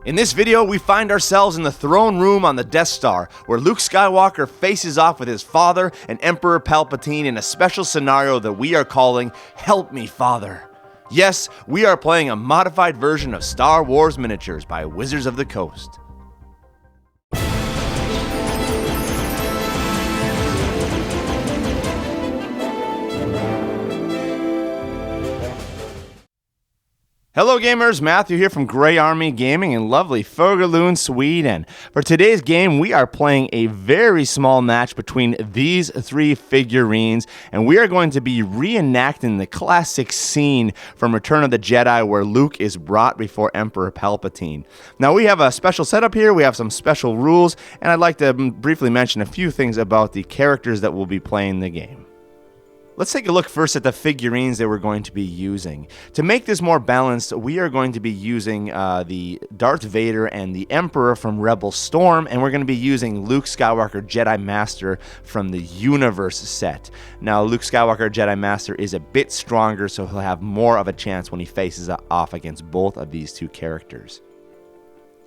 In this video, we find ourselves in the throne room on the Death Star, where Luke Skywalker faces off with his father and Emperor Palpatine in a special scenario that we are calling Help Me, Father. Yes, we are playing a modified version of Star Wars Miniatures by Wizards of the Coast. Hello gamers, Matthew here from Grey Army Gaming in lovely Fågelund, Sweden. For today's game, we are playing a very small match between these three figurines, and we are going to be reenacting the classic scene from Return of the Jedi where Luke is brought before Emperor Palpatine. Now we have a special setup here, we have some special rules, and I'd like to briefly mention a few things about the characters that will be playing the game. Let's take a look first at the figurines that we're going to be using. To make this more balanced, we are going to be using the Darth Vader and the Emperor from Rebel Storm, and we're going to be using Luke Skywalker Jedi Master from the Universe set. Now, Luke Skywalker Jedi Master is a bit stronger, so he'll have more of a chance when he faces off against both of these two characters.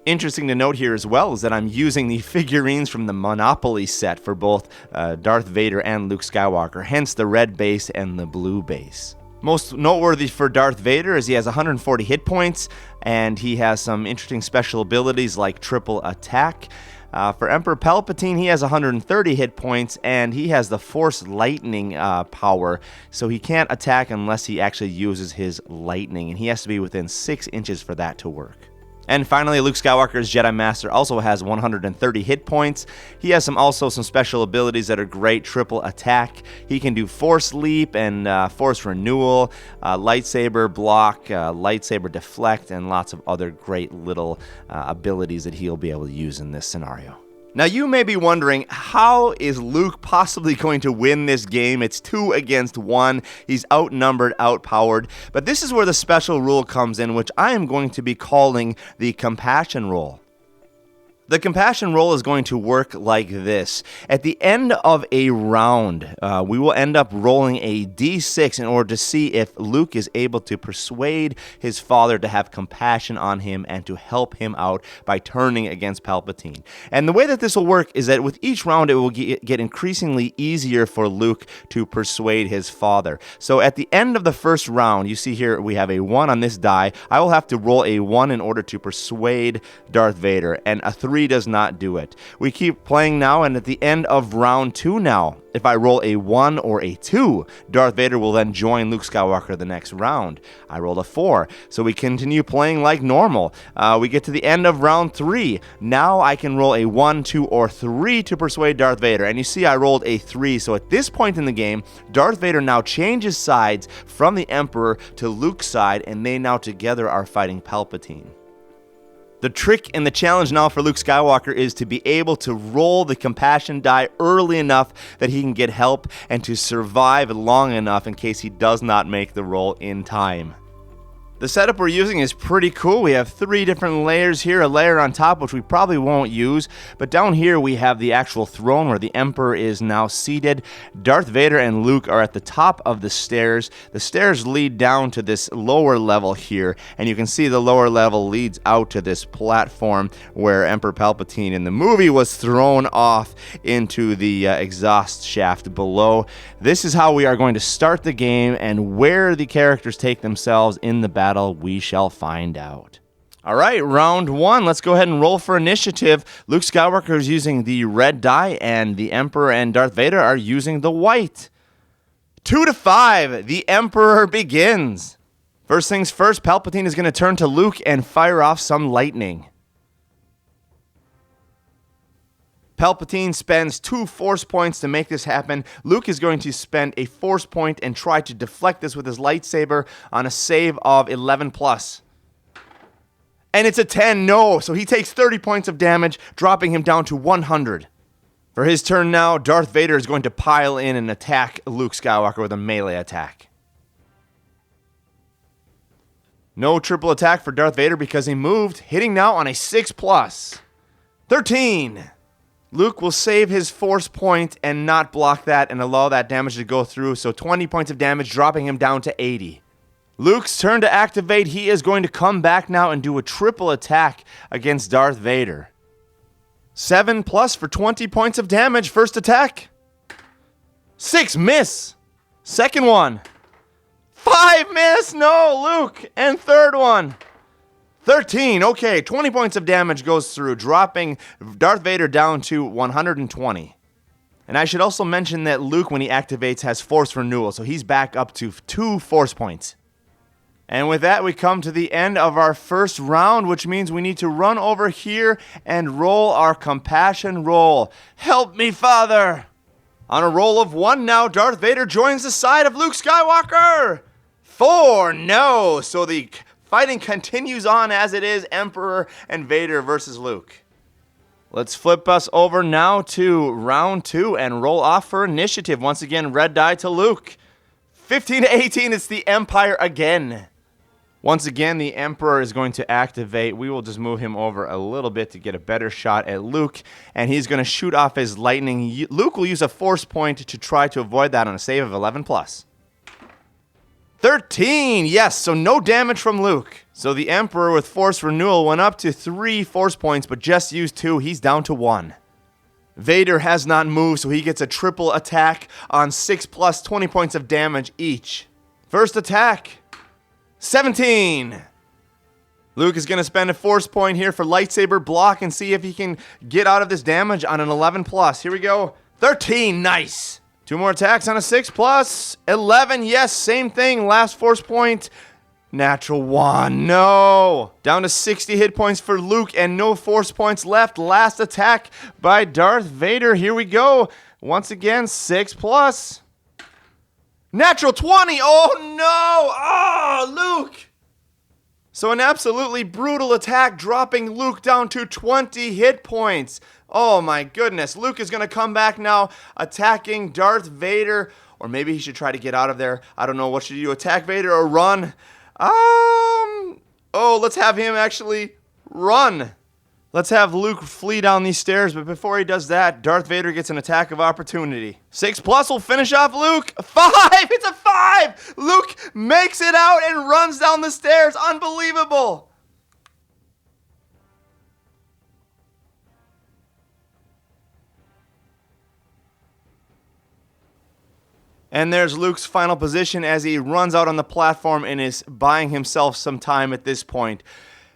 Interesting to note here as well is that I'm using the figurines from the Monopoly set for both Darth Vader and Luke Skywalker, hence the red base and the blue base. Most noteworthy for Darth Vader is he has 140 hit points, and he has some interesting special abilities like triple attack. For Emperor Palpatine, he has 130 hit points, and he has the Force Lightning power, so he can't attack unless he actually uses his lightning, and he has to be within 6 inches for that to work. And finally, Luke Skywalker's Jedi Master also has 130 hit points. He has also some special abilities that are great. Triple attack. He can do Force Leap and Force Renewal, Lightsaber Block, Lightsaber Deflect, and lots of other great little abilities that he'll be able to use in this scenario. Now you may be wondering, how is Luke possibly going to win this game? It's 2 against 1. He's outnumbered, outpowered. But this is where the special rule comes in, which I am going to be calling the compassion roll. The compassion roll is going to work like this. At the end of a round, we will end up rolling a d6 in order to see if Luke is able to persuade his father to have compassion on him and to help him out by turning against Palpatine. And the way that this will work is that with each round, it will get increasingly easier for Luke to persuade his father. So at the end of the first round, you see here we have a 1 on this die. I will have to roll a 1 in order to persuade Darth Vader, and a 3 does not do it. We keep playing now, and at the end of round 2 now, if I roll a 1 or a 2, Darth Vader will then join Luke Skywalker the next round. I rolled a 4, so we continue playing like normal. We get to the end of round 3. Now I can roll a 1, 2, or 3 to persuade Darth Vader, and you see I rolled a 3, so at this point in the game, Darth Vader now changes sides from the Emperor to Luke's side, and they now together are fighting Palpatine. The trick and the challenge now for Luke Skywalker is to be able to roll the compassion die early enough that he can get help and to survive long enough in case he does not make the roll in time. The setup we're using is pretty cool. We have 3 different layers here, a layer on top which we probably won't use, but down here we have the actual throne where the Emperor is now seated. Darth Vader and Luke are at the top of the stairs. The stairs lead down to this lower level here, and you can see the lower level leads out to this platform where Emperor Palpatine in the movie was thrown off into the exhaust shaft below. This is how we are going to start the game, and where the characters take themselves in the battle we shall find out. Alright, round 1. Let's go ahead and roll for initiative. Luke Skywalker is using the red die, and the Emperor and Darth Vader are using the white. 2 to 5. The Emperor begins. First things first, Palpatine is going to turn to Luke and fire off some lightning. Palpatine spends 2 force points to make this happen. Luke is going to spend a force point and try to deflect this with his lightsaber on a save of 11 plus. And it's a 10, no, so he takes 30 points of damage, dropping him down to 100. For his turn now, Darth Vader is going to pile in and attack Luke Skywalker with a melee attack. No triple attack for Darth Vader because he moved, hitting now on a 6 plus. 13. Luke will save his force point and not block that and allow that damage to go through, so 20 points of damage, dropping him down to 80. Luke's turn to activate. He is going to come back now and do a triple attack against Darth Vader. 7+ for 20 points of damage. First attack. 6, miss. Second one. 5, miss. No, Luke. And third one. 13. Okay, 20 points of damage goes through, dropping Darth Vader down to 120. And I should also mention that Luke, when he activates, has Force Renewal, so he's back up to 2 Force points. And with that, we come to the end of our first round, which means we need to run over here and roll our compassion roll. Help me, Father! On a roll of 1 now, Darth Vader joins the side of Luke Skywalker. 4, no! So the fighting continues on as it is, Emperor and Vader versus Luke. Let's flip us over now to round 2 and roll off for initiative. Once again, red die to Luke. 15 to 18, it's the Empire again. Once again, the Emperor is going to activate. We will just move him over a little bit to get a better shot at Luke, and he's going to shoot off his lightning. Luke will use a Force point to try to avoid that on a save of 11+. 13, yes, so no damage from Luke. So the Emperor with Force Renewal went up to 3 Force points, but just used 2. He's down to 1. Vader has not moved, so he gets a triple attack on 6+ 20 points of damage each. First attack. 17. Luke is going to spend a Force point here for lightsaber block and see if he can get out of this damage on an 11+. Here we go. 13. Nice. 2 more attacks on a 6+. 11. Yes, same thing. Last Force point. Natural 1. No. Down to 60 hit points for Luke and no Force points left. Last attack by Darth Vader. Here we go. Once again, 6+. Natural 20! Oh no! Oh, Luke! So an absolutely brutal attack, dropping Luke down to 20 hit points. Oh my goodness. Luke is going to come back now, attacking Darth Vader. Or maybe he should try to get out of there. I don't know. What should you do? Attack Vader or run? Let's have him actually run. Let's have Luke flee down these stairs, but before he does that, Darth Vader gets an attack of opportunity. 6+ will finish off Luke. 5! It's a 5! Luke makes it out and runs down the stairs. Unbelievable! And there's Luke's final position as he runs out on the platform and is buying himself some time at this point.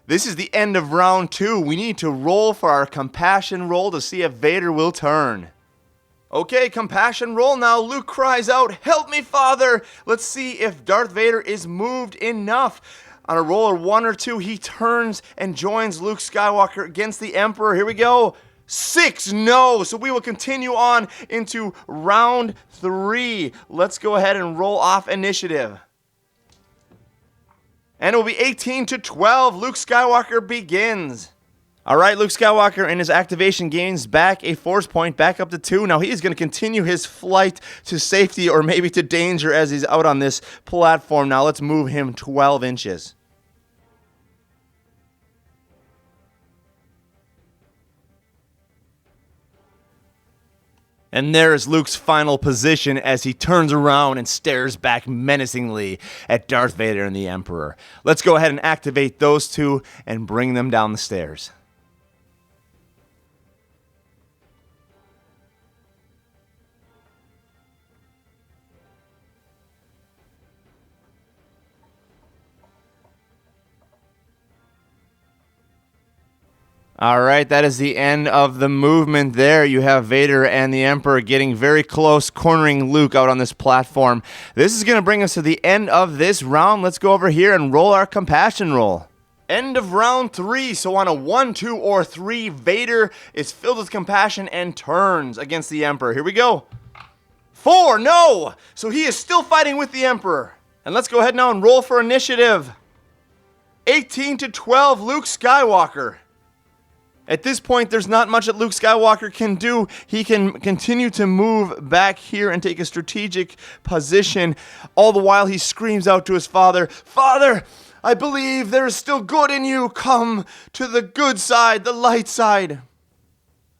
This is the end of round 2. We need to roll for our compassion roll to see if Vader will turn. Okay, compassion roll now. Luke cries out, "Help me, Father!" Let's see if Darth Vader is moved enough. On a roll of 1 or 2, he turns and joins Luke Skywalker against the Emperor. Here we go. 6, no. So we will continue on into round 3. Let's go ahead and roll off initiative. And it will be 18 to 12. Luke Skywalker begins. All right, Luke Skywalker in his activation gains back a Force point, back up to 2. Now he is going to continue his flight to safety or maybe to danger as he's out on this platform. Now let's move him 12 inches. And there is Luke's final position as he turns around and stares back menacingly at Darth Vader and the Emperor. Let's go ahead and activate those 2 and bring them down the stairs. All right, that is the end of the movement there. You have Vader and the Emperor getting very close, cornering Luke out on this platform. This is going to bring us to the end of this round. Let's go over here and roll our compassion roll. End of round 3. So on a 1, 2, or 3, Vader is filled with compassion and turns against the Emperor. Here we go. 4, no! So he is still fighting with the Emperor. And let's go ahead now and roll for initiative. 18 to 12, Luke Skywalker. At this point, there's not much that Luke Skywalker can do. He can continue to move back here and take a strategic position. All the while, he screams out to his father, "Father, I believe there is still good in you. Come to the good side, the light side."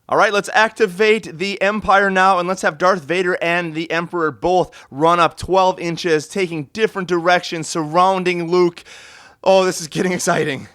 All right, let's activate the Empire now, and let's have Darth Vader and the Emperor both run up 12 inches, taking different directions, surrounding Luke. Oh, this is getting exciting.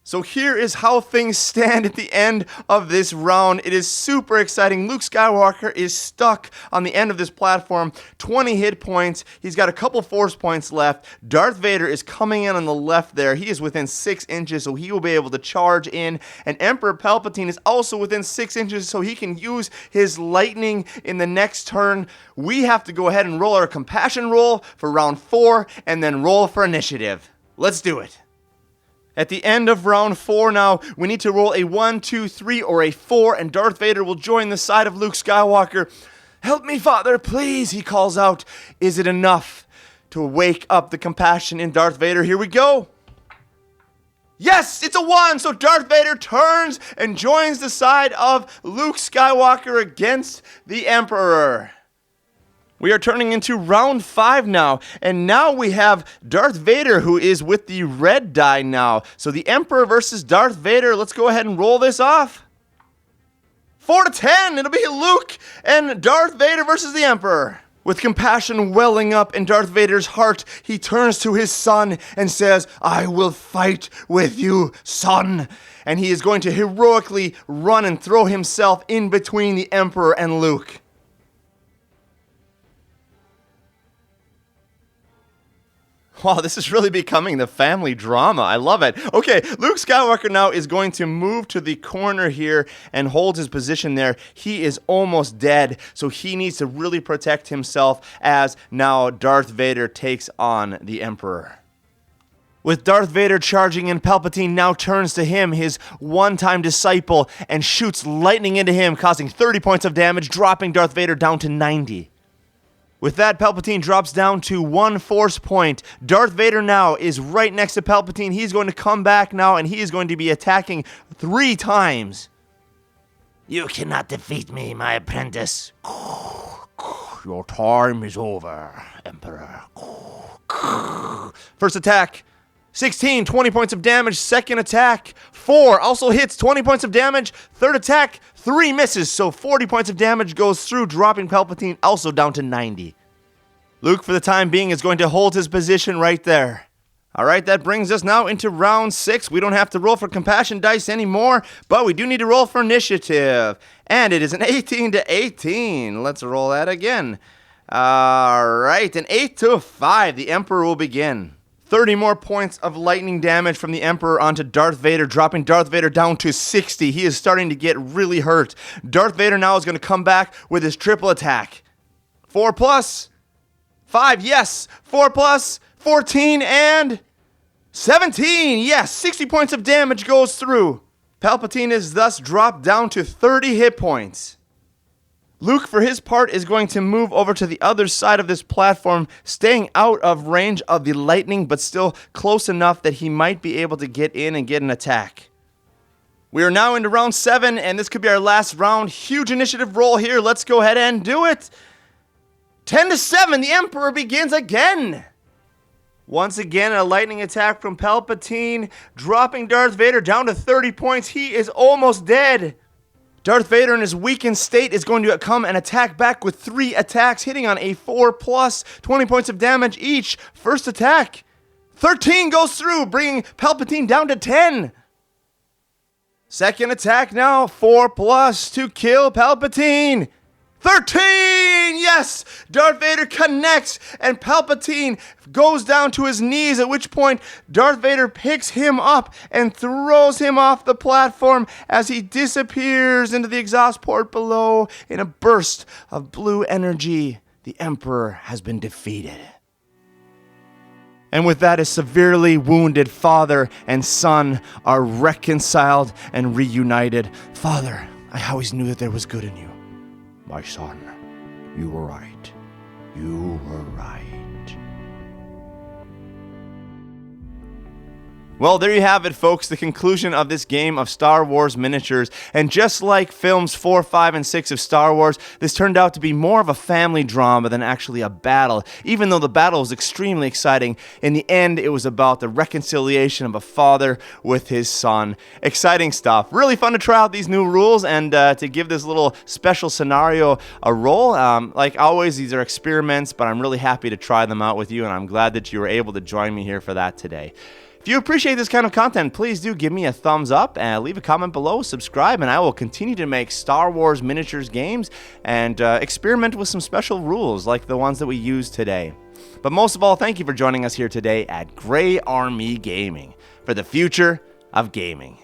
So here is how things stand at the end of this round. It is super exciting. Luke Skywalker is stuck on the end of this platform. 20 hit points. He's got a couple force points left. Darth Vader is coming in on the left there. He is within 6 inches, so he will be able to charge in. And Emperor Palpatine is also within 6 inches, so he can use his lightning in the next turn. We have to go ahead and roll our compassion roll for round 4, and then roll for initiative. Let's do it. At the end of round 4 now, we need to roll a 1, 2, 3, or a 4, and Darth Vader will join the side of Luke Skywalker. "Help me, Father, please," he calls out. Is it enough to wake up the compassion in Darth Vader? Here we go. Yes, it's a 1, so Darth Vader turns and joins the side of Luke Skywalker against the Emperor. We are turning into round 5 now, and now we have Darth Vader, who is with the red die now. So the Emperor versus Darth Vader. Let's go ahead and roll this off. 4 to 10, it'll be Luke and Darth Vader versus the Emperor. With compassion welling up in Darth Vader's heart, he turns to his son and says, "I will fight with you, son." And he is going to heroically run and throw himself in between the Emperor and Luke. Wow, this is really becoming the family drama. I love it. Okay, Luke Skywalker now is going to move to the corner here and hold his position there. He is almost dead, so he needs to really protect himself as now Darth Vader takes on the Emperor. With Darth Vader charging in, Palpatine now turns to him, his one-time disciple, and shoots lightning into him, causing 30 points of damage, dropping Darth Vader down to 90. With that, Palpatine drops down to 1 force point. Darth Vader now is right next to Palpatine. He's going to come back now, and he is going to be attacking 3 times. "You cannot defeat me, my apprentice. Your time is over, Emperor." First attack, 16, 20 points of damage. Second attack, 4, also hits, 20 points of damage. Third attack, 3 misses, so 40 points of damage goes through, dropping Palpatine also down to 90. Luke, for the time being, is going to hold his position right there. All right, that brings us now into round 6. We don't have to roll for compassion dice anymore, but we do need to roll for initiative. And it is an 18 to 18. Let's roll that again. All right, an 8 to 5. The Emperor will begin. 30 more points of lightning damage from the Emperor onto Darth Vader, dropping Darth Vader down to 60. He is starting to get really hurt. Darth Vader now is going to come back with his triple attack. 4 plus 5, yes. 4 plus 14 and 17. Yes, 60 points of damage goes through. Palpatine is thus dropped down to 30 hit points. Luke, for his part, is going to move over to the other side of this platform, staying out of range of the lightning, but still close enough that he might be able to get in and get an attack. We are now into round 7, and this could be our last round. Huge initiative roll here. Let's go ahead and do it. 10 to 7, the Emperor begins again. Once again, a lightning attack from Palpatine, dropping Darth Vader down to 30 points. He is almost dead. Darth Vader in his weakened state is going to come and attack back with 3 attacks, hitting on a 4 plus, 20 points of damage each. First attack, 13 goes through, bringing Palpatine down to 10. Second attack now, 4 plus to kill Palpatine. 13! Yes! Darth Vader connects, and Palpatine goes down to his knees, at which point Darth Vader picks him up and throws him off the platform as he disappears into the exhaust port below in a burst of blue energy. The Emperor has been defeated. And with that, his severely wounded father and son are reconciled and reunited. "Father, I always knew that there was good in you. My son, you were right. You were right." Well, there you have it, folks, the conclusion of this game of Star Wars miniatures. And just like films 4, 5, and 6 of Star Wars, this turned out to be more of a family drama than actually a battle. Even though the battle was extremely exciting, in the end, it was about the reconciliation of a father with his son. Exciting stuff. Really fun to try out these new rules and to give this little special scenario a roll. Like always, these are experiments, but I'm really happy to try them out with you, and I'm glad that you were able to join me here for that today. If you appreciate this kind of content, please do give me a thumbs up and leave a comment below, subscribe, and I will continue to make Star Wars miniatures games and experiment with some special rules like the ones that we use today. But most of all, thank you for joining us here today at Gray Army Gaming for the future of gaming.